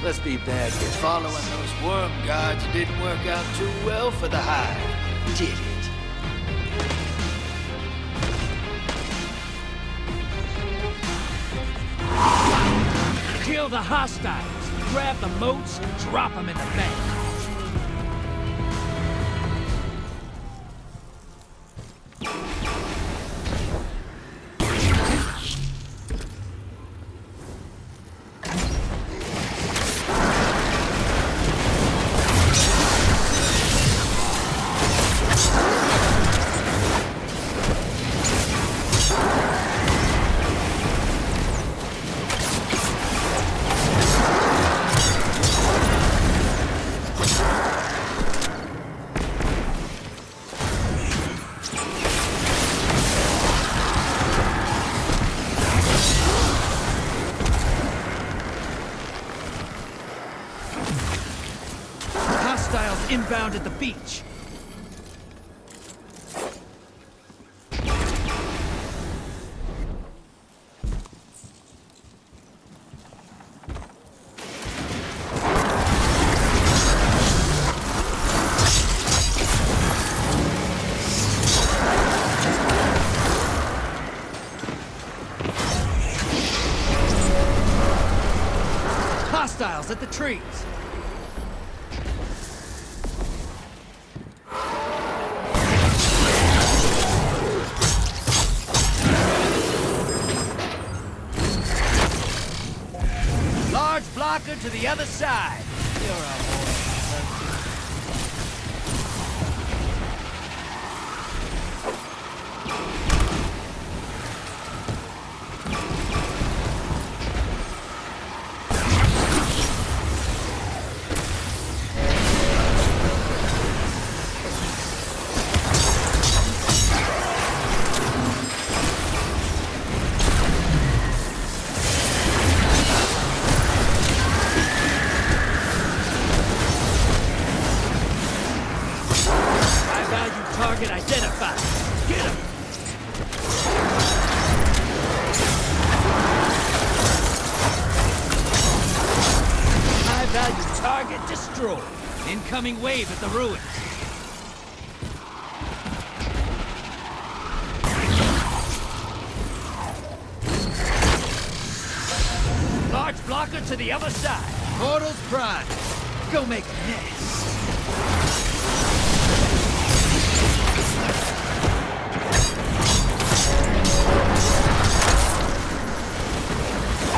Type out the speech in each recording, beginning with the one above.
Let's be bad guys. Following those worm guards didn't work out too well for the Hive, did it? Kill the hostiles, grab the moats, drop them in the bank. Hostiles inbound at the beach. Hostiles at the trees. Large blocker to the other side. You're a horse. Target identified. Get him! High-value target destroyed. Incoming wave at the ruins. Large blocker to the other side. Portal's prime. Go make a mess.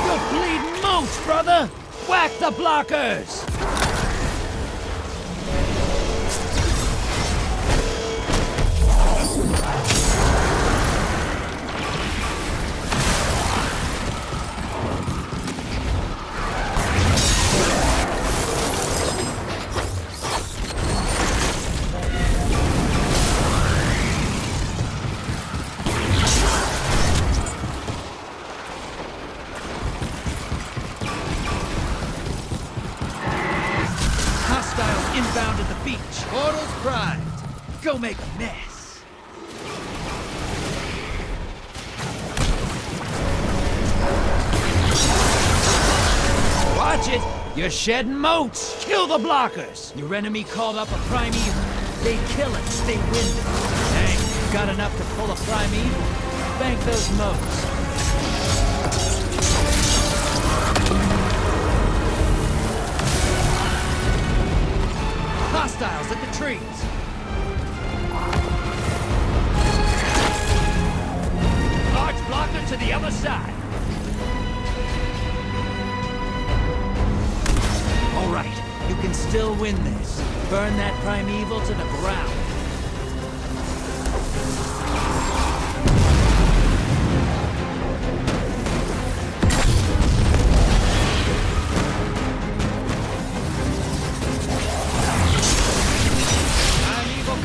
You're bleeding moats, brother! Whack the blockers! Inbound at the beach. Portal's primed. Go make a mess. Watch it! You're shedding moats! Kill the blockers! Your enemy called up a primeval. They kill it, they win it. Dang, got enough to pull a primeval? Bank those moats. Hostiles at the trees. Large blocker to the other side. All right, you can still win this. Burn that primeval to the ground.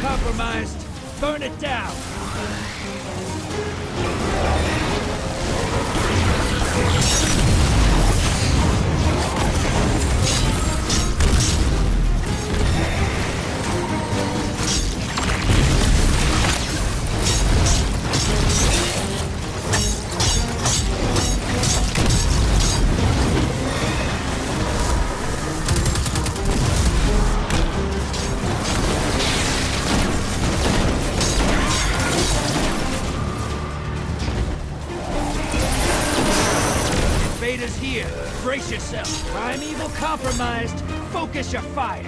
Compromised. Burn it down. Here, brace yourself. Primeval compromised. Focus your fire.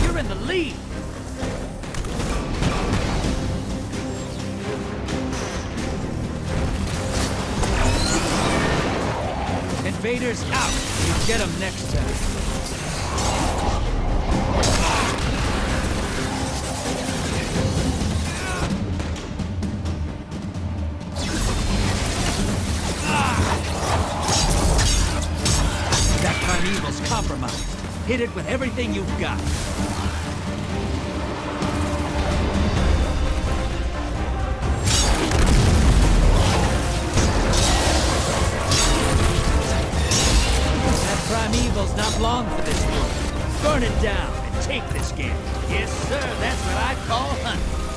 You're in the lead. Invaders out. You get them next time. That primeval's compromised. Hit it with everything you've got. That primeval's not long for this world. Burn it down and take this game. Yes, sir, that's what I call hunting.